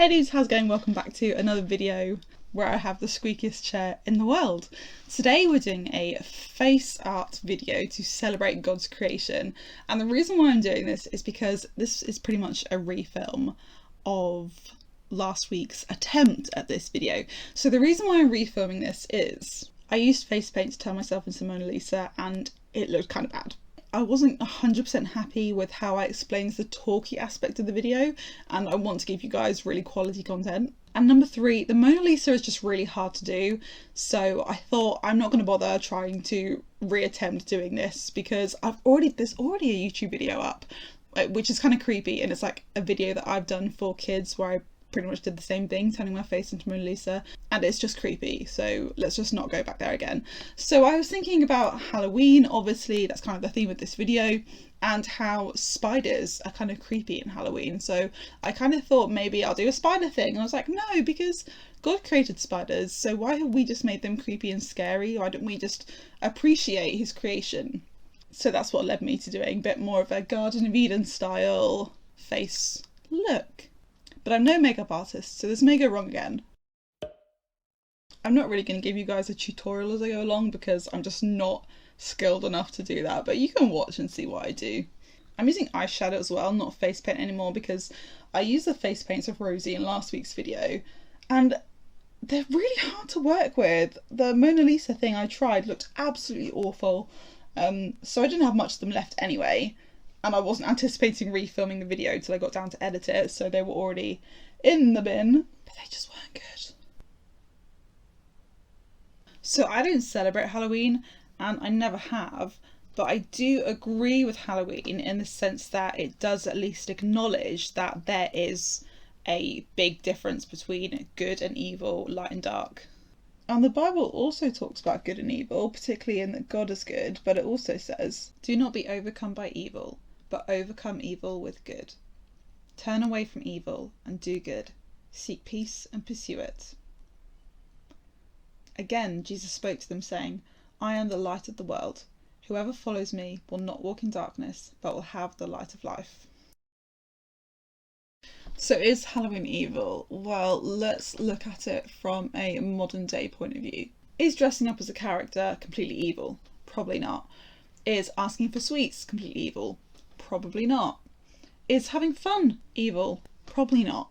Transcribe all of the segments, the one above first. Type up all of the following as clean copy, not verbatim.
Hey dudes, how's it going? Welcome back to another video where I have the squeakiest chair in the world. Today we're doing a face art video to celebrate God's creation, and the reason why I'm doing this is because this is pretty much a refilm of last week's attempt at this video. So the reason why I'm refilming this is I used face paint to turn myself into Mona Lisa and it looked kind of bad. I wasn't 100% happy with how I explained the talky aspect of the video, and I want to give you guys really quality content. And number three, the Mona Lisa is just really hard to do, so I thought I'm not going to bother trying to reattempt doing this because there's already a YouTube video up, which is kind of creepy, and it's like a video that I've done for kids where I pretty much did the same thing, turning my face into Mona Lisa, and it's just creepy, so let's just not go back there again. So I was thinking about Halloween, obviously that's kind of the theme of this video, and how spiders are kind of creepy in Halloween, so I kind of thought maybe I'll do a spider thing, and I was like, no, because God created spiders, so why have we just made them creepy and scary? Why don't we just appreciate his creation? So that's what led me to doing a bit more of a Garden of Eden style face look. But I'm no makeup artist, so this may go wrong again. I'm not really going to give you guys a tutorial as I go along because I'm just not skilled enough to do that, but you can watch and see what I do. I'm using eyeshadow as well, not face paint anymore, because I used the face paints of Rosie in last week's video, and they're really hard to work with. The Mona Lisa thing I tried looked absolutely awful, so I didn't have much of them left anyway. And I wasn't anticipating refilming the video till I got down to edit it, so they were already in the bin, but they just weren't good. So I don't celebrate Halloween, and I never have, but I do agree with Halloween in the sense that it does at least acknowledge that there is a big difference between good and evil, light and dark. And the Bible also talks about good and evil, particularly in that God is good, but it also says, "Do not be overcome by evil, but overcome evil with good. Turn away from evil and do good. Seek peace and pursue it." Again, Jesus spoke to them saying, "I am the light of the world. Whoever follows me will not walk in darkness, but will have the light of life." So is Halloween evil? Well, let's look at it from a modern day point of view. Is dressing up as a character completely evil? Probably not. Is asking for sweets completely evil? Probably not. Is having fun evil? Probably not.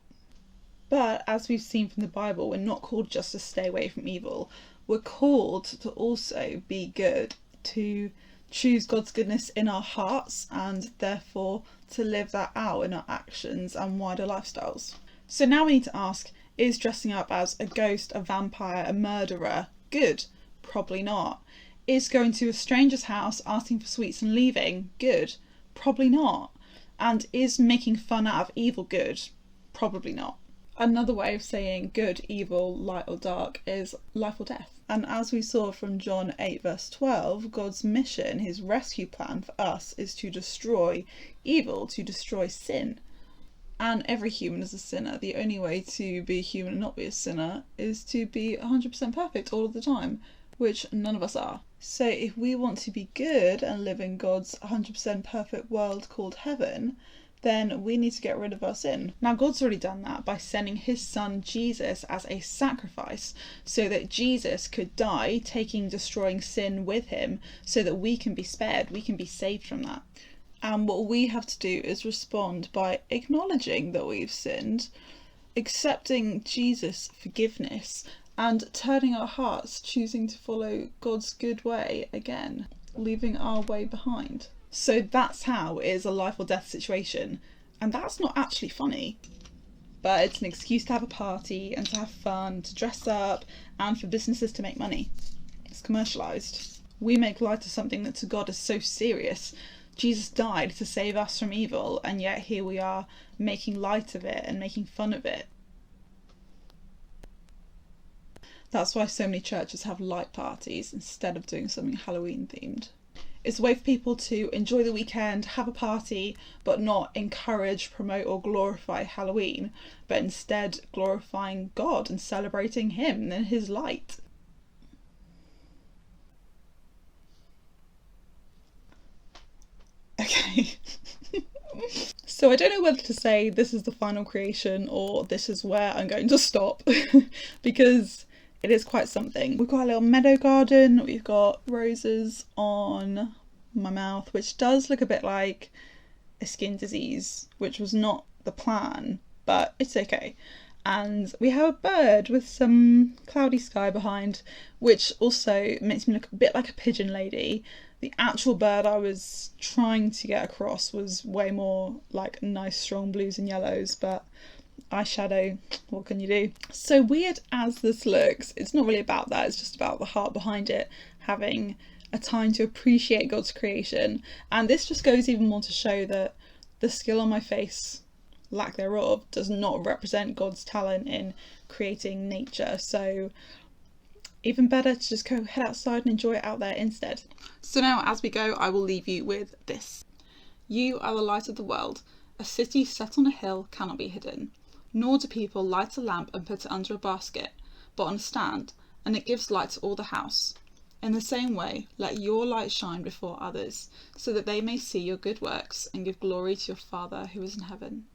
But as we've seen from the Bible, we're not called just to stay away from evil. We're called to also be good, to choose God's goodness in our hearts, and therefore to live that out in our actions and wider lifestyles. So now we need to ask, is dressing up as a ghost, a vampire, a murderer good? Probably not. Is going to a stranger's house, asking for sweets and leaving good? Probably not. And is making fun out of evil good? Probably not. Another way of saying good, evil, light or dark is life or death. And as we saw from John 8 verse 12, God's mission, his rescue plan for us, is to destroy evil, to destroy sin. And every human is a sinner. The only way to be human and not be a sinner is to be 100% perfect all of the time, which none of us are. So if we want to be good and live in God's 100% perfect world called heaven, then we need to get rid of our sin. Now God's already done that by sending his son Jesus as a sacrifice, so that Jesus could die, destroying sin with him, so that we can be spared, we can be saved from that. And what we have to do is respond by acknowledging that we've sinned, accepting Jesus' forgiveness, and turning our hearts, choosing to follow God's good way again, leaving our way behind. So that's how it is a life or death situation, and that's not actually funny, but it's an excuse to have a party and to have fun, to dress up, and for businesses to make money. It's commercialised. We make light of something that to God is so serious. Jesus died to save us from evil, and yet here we are making light of it and making fun of it. That's why so many churches have light parties instead of doing something Halloween themed. It's a way for people to enjoy the weekend, have a party, but not encourage, promote or glorify Halloween, but instead glorifying God and celebrating him and his light. Okay. So I don't know whether to say this is the final creation or this is where I'm going to stop because it is quite something. We've got a little meadow garden, we've got roses on my mouth, which does look a bit like a skin disease, which was not the plan, but it's okay. And we have a bird with some cloudy sky behind, which also makes me look a bit like a pigeon lady. The actual bird I was trying to get across was way more like nice strong blues and yellows, but eyeshadow, what can you do? So weird as this looks, it's not really about that, it's just about the heart behind it, having a time to appreciate God's creation. And this just goes even more to show that the skill on my face, lack thereof, does not represent God's talent in creating nature. So even better to just go head outside and enjoy it out there instead. So now as we go, I will leave you with this. You are the light of the world. A city set on a hill cannot be hidden. Nor do people light a lamp and put it under a basket, but on a stand, and it gives light to all the house. In the same way, let your light shine before others, so that they may see your good works and give glory to your Father who is in heaven.